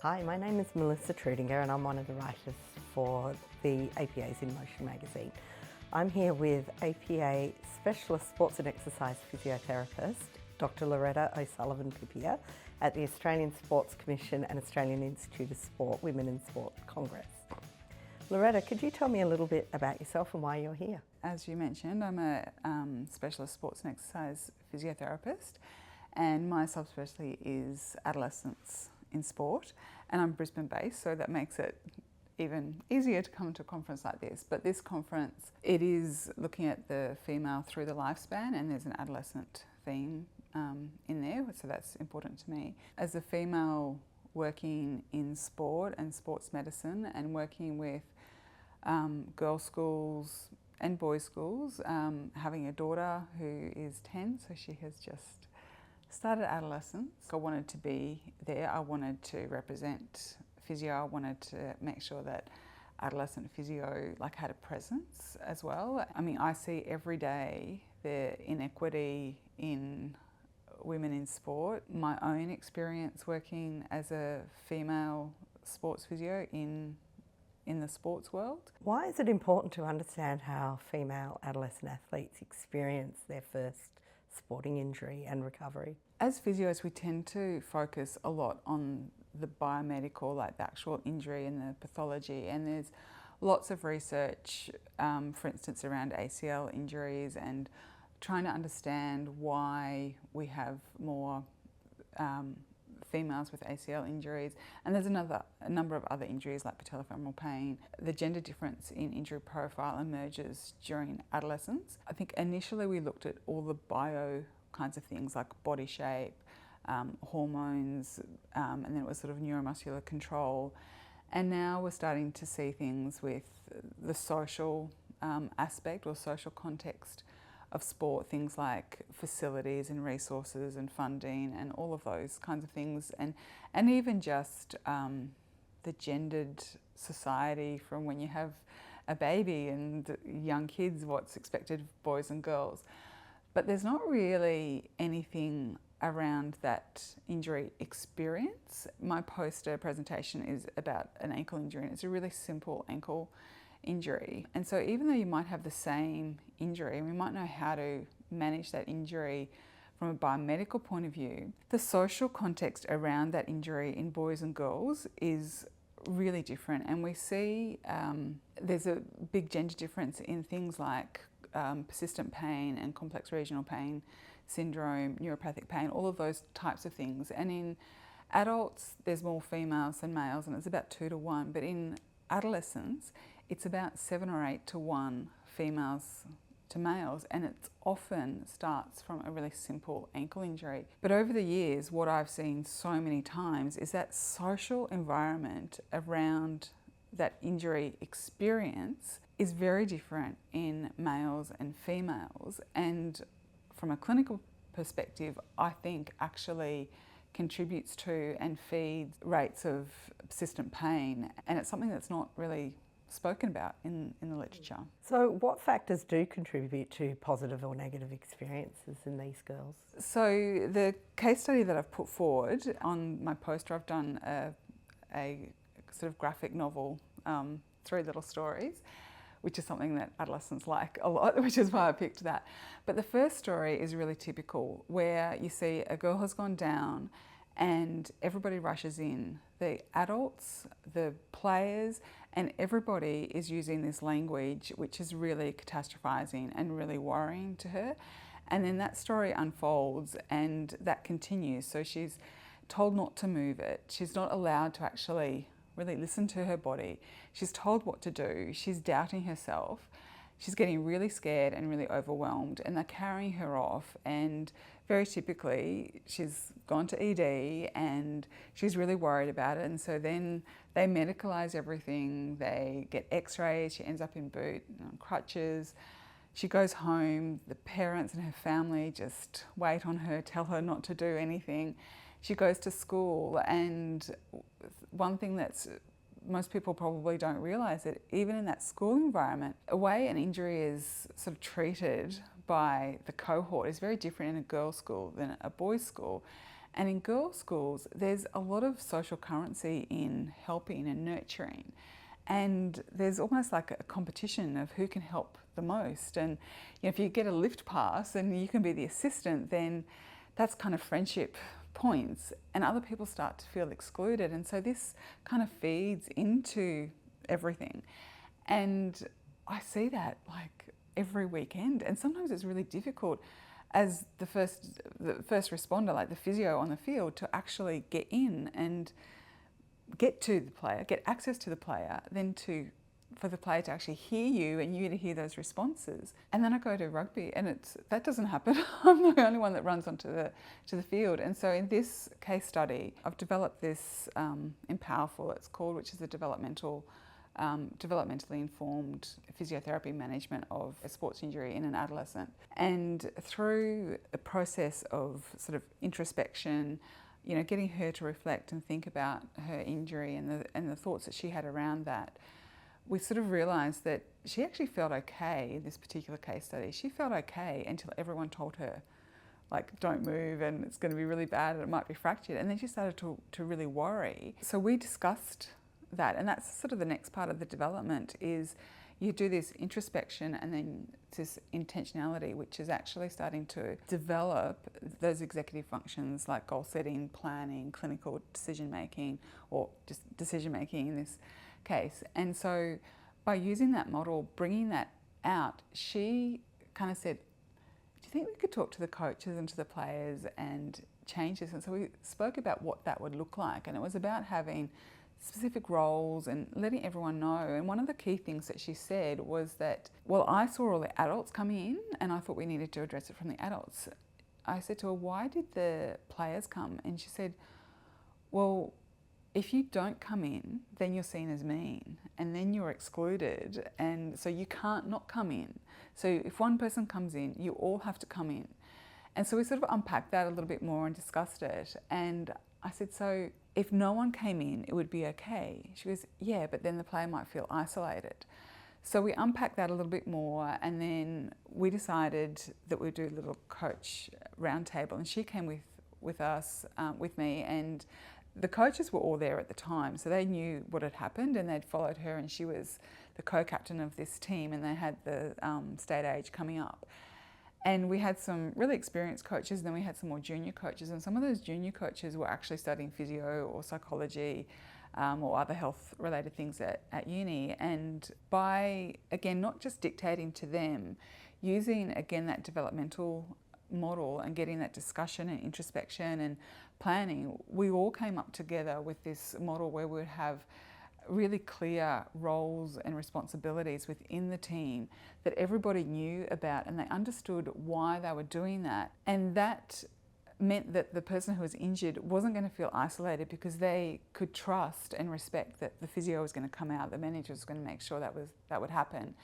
Hi, my name is Melissa Trudinger and I'm one of the writers for the APA's In Motion magazine. I'm here with APA Specialist Sports and Exercise Physiotherapist, Dr. Loretta O'Sullivan-Pippia at the Australian Sports Commission and Australian Institute of Sport Women in Sport Congress. Loretta, could you tell me a little bit about yourself and why you're here? As you mentioned, I'm a specialist sports and exercise physiotherapist, and my subspecialty is adolescents in sport, and I'm Brisbane based, so that makes it even easier to come to a conference like this. But this conference, it is looking at the female through the lifespan, and there's an adolescent theme in there, so that's important to me. As a female working in sport and sports medicine and working with girls' schools and boys' schools, having a daughter who is 10, so she has just started adolescence. I wanted to be there. I wanted to represent physio. I wanted to make sure that adolescent physio had a presence as well. I mean, I see every day the inequity in women in sport. My own experience working as a female sports physio in the sports world. Why is it important to understand how female adolescent athletes experience their first sporting injury and recovery? As physios, we tend to focus a lot on the biomedical, like the actual injury and the pathology, and there's lots of research, for instance, around ACL injuries and trying to understand why we have more females with ACL injuries, and there's a number of other injuries like patellofemoral pain. The gender difference in injury profile emerges during adolescence. I think initially we looked at all the bio kinds of things like body shape, hormones, and then it was sort of neuromuscular control. And now we're starting to see things with the social aspect or social context of sport, things like facilities and resources and funding and all of those kinds of things, and even just the gendered society from when you have a baby and young kids, what's expected of boys and girls. But there's not really anything around that injury experience. My poster presentation is about an ankle injury, and it's a really simple ankle injury. And so even though you might have the same injury, and we might know how to manage that injury from a biomedical point of view, the social context around that injury in boys and girls is really different. And we see there's a big gender difference in things like persistent pain and complex regional pain syndrome, neuropathic pain, all of those types of things. And in adults, there's more females than males, and it's about 2 to 1. But in adolescents, it's about 7 or 8 to 1 females to males, and it often starts from a really simple ankle injury. But over the years, what I've seen so many times is that social environment around that injury experience is very different in males and females, and from a clinical perspective, I think actually contributes to and feeds rates of persistent pain, and it's something that's not really spoken about in the literature. So what factors do contribute to positive or negative experiences in these girls? So the case study that I've put forward on my poster, I've done a sort of graphic novel, 3 little stories, which is something that adolescents like a lot, which is why I picked that. But the first story is really typical, where you see a girl has gone down and everybody rushes in. The adults, the players, and everybody is using this language which is really catastrophizing and really worrying to her. And then that story unfolds and that continues. So she's told not to move it. She's not allowed to actually really listen to her body. She's told what to do. She's doubting herself. She's getting really scared and really overwhelmed, and they're carrying her off, and very typically she's gone to ED and she's really worried about it, and so then they medicalise everything. They get x-rays. She ends up in boot and on crutches. She goes home. The parents and her family just wait on her, tell her not to do anything. She goes to school, and one thing that's most people probably don't realise that even in that school environment, the way an injury is sort of treated by the cohort is very different in a girls' school than a boys' school. And in girls' schools, there's a lot of social currency in helping and nurturing. And there's almost like a competition of who can help the most. And if you get a lift pass and you can be the assistant, then that's kind of friendship points, and other people start to feel excluded. And so this kind of feeds into everything. And I see that like every weekend. And sometimes it's really difficult as the first responder, like the physio on the field, to actually get in and get to the player, get access to the player, then for the player to actually hear you and you to hear those responses. And then I go to rugby and that doesn't happen. I'm the only one that runs onto the field. And so in this case study, I've developed this Empowerful, it's called, which is a developmentally informed physiotherapy management of a sports injury in an adolescent. And through a process of sort of introspection, getting her to reflect and think about her injury and the thoughts that she had around that, we sort of realised that she actually felt okay in this particular case study. She felt okay until everyone told her, like, don't move and it's going to be really bad and it might be fractured. And then she started to really worry. So we discussed that, and that's sort of the next part of the development is you do this introspection and then this intentionality, which is actually starting to develop those executive functions like goal setting, planning, clinical decision making, or just decision making in this case. And so by using that model, bringing that out, she kind of said, do you think we could talk to the coaches and to the players and change this? And so we spoke about what that would look like, and it was about having specific roles and letting everyone know. And one of the key things that she said was that, well, I saw all the adults coming in and I thought we needed to address it from the adults. I said to her, why did the players come? And she said, well, if you don't come in, then you're seen as mean and then you're excluded, and so you can't not come in. So if one person comes in, you all have to come in. And so we sort of unpacked that a little bit more and discussed it. And I said, so if no one came in, it would be okay. She goes, yeah, but then the player might feel isolated. So we unpacked that a little bit more, and then we decided that we'd do a little coach roundtable, and she came with us, with me, and the coaches were all there at the time, so they knew what had happened and they'd followed her, and she was the co-captain of this team, and they had the state age coming up. And we had some really experienced coaches, and then we had some more junior coaches, and some of those junior coaches were actually studying physio or psychology or other health-related things at uni. And by, again, not just dictating to them, using, again, that developmental model and getting that discussion and introspection and planning, we all came up together with this model where we would have really clear roles and responsibilities within the team that everybody knew about, and they understood why they were doing that. And that meant that the person who was injured wasn't going to feel isolated, because they could trust and respect that the physio was going to come out, the manager was going to make sure that would happen,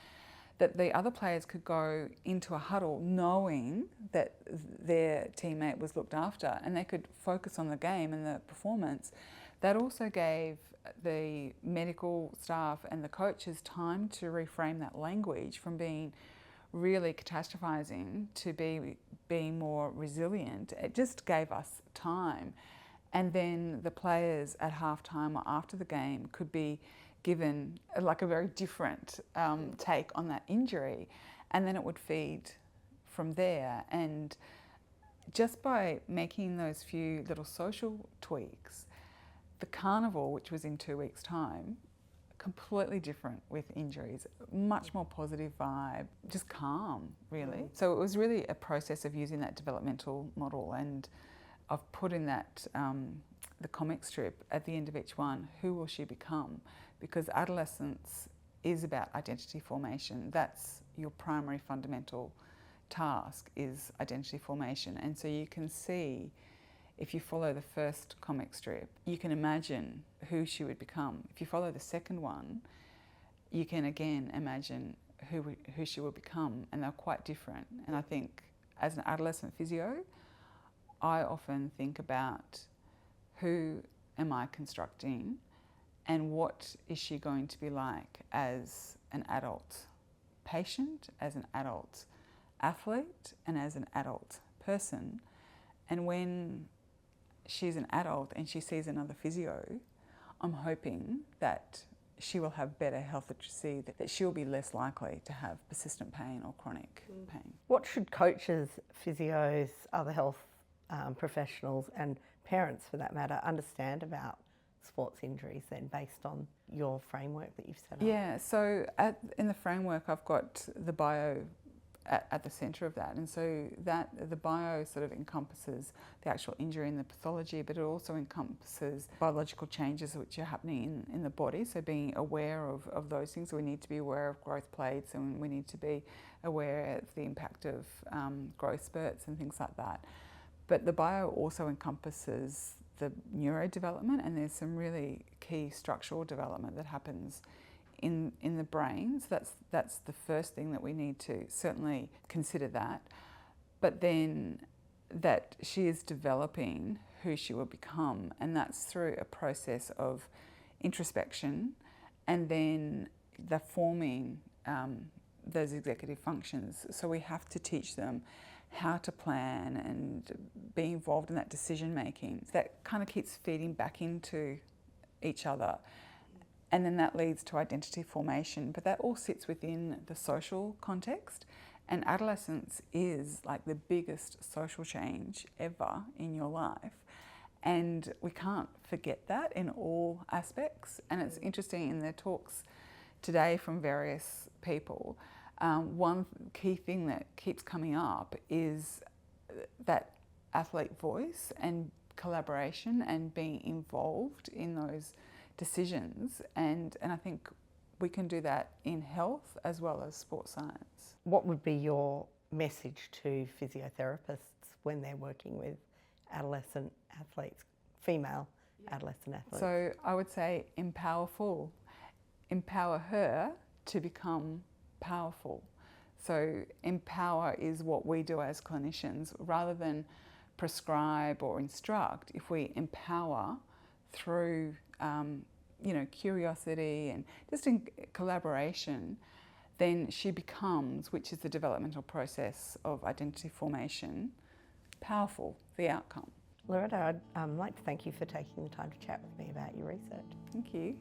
that the other players could go into a huddle knowing that their teammate was looked after and they could focus on the game and the performance. That also gave the medical staff and the coaches time to reframe that language from being really catastrophizing to being more resilient. It just gave us time. And then the players at halftime or after the game could be given like a very different take on that injury, and then it would feed from there. And just by making those few little social tweaks, the carnival, which was in 2 weeks' time, completely different with injuries, much more positive vibe, just calm, really. So it was really a process of using that developmental model, and I've put in that the comic strip at the end of each one, who will she become? Because adolescence is about identity formation. That's your primary fundamental task, is identity formation. And so you can see, if you follow the first comic strip, you can imagine who she would become. If you follow the second one, you can again imagine who she will become, and they're quite different. And I think as an adolescent physio, I often think about who am I constructing and what is she going to be like as an adult patient, as an adult athlete, and as an adult person. And when she's an adult and she sees another physio, I'm hoping that she will have better health literacy, that she'll be less likely to have persistent pain or chronic pain. What should coaches, physios, other health professionals and parents for that matter understand about sports injuries then, based on your framework that you've set up? Yeah, so in the framework I've got the bio at the centre of that, and so that the bio sort of encompasses the actual injury and the pathology, but it also encompasses biological changes which are happening in the body, so being aware of those things. We need to be aware of growth plates, and we need to be aware of the impact of growth spurts and things like that. But the bio also encompasses the neurodevelopment, and there's some really key structural development that happens in the brain. So that's the first thing that we need to certainly consider that. But then that she is developing who she will become, and that's through a process of introspection and then the forming those executive functions. So we have to teach them how to plan and be involved in that decision making. That kind of keeps feeding back into each other. And then that leads to identity formation, but that all sits within the social context. And adolescence is like the biggest social change ever in your life. And we can't forget that in all aspects. And it's interesting in the talks today from various people, one key thing that keeps coming up is that athlete voice and collaboration and being involved in those decisions, and I think we can do that in health as well as sports science. What would be your message to physiotherapists when they're working with adolescent athletes, female adolescent athletes? So I would say Empowerful. Empower her to become powerful. So empower is what we do as clinicians. Rather than prescribe or instruct, if we empower through curiosity and just in collaboration, then she becomes, which is the developmental process of identity formation, powerful, the outcome. Loretta, I'd like to thank you for taking the time to chat with me about your research. Thank you.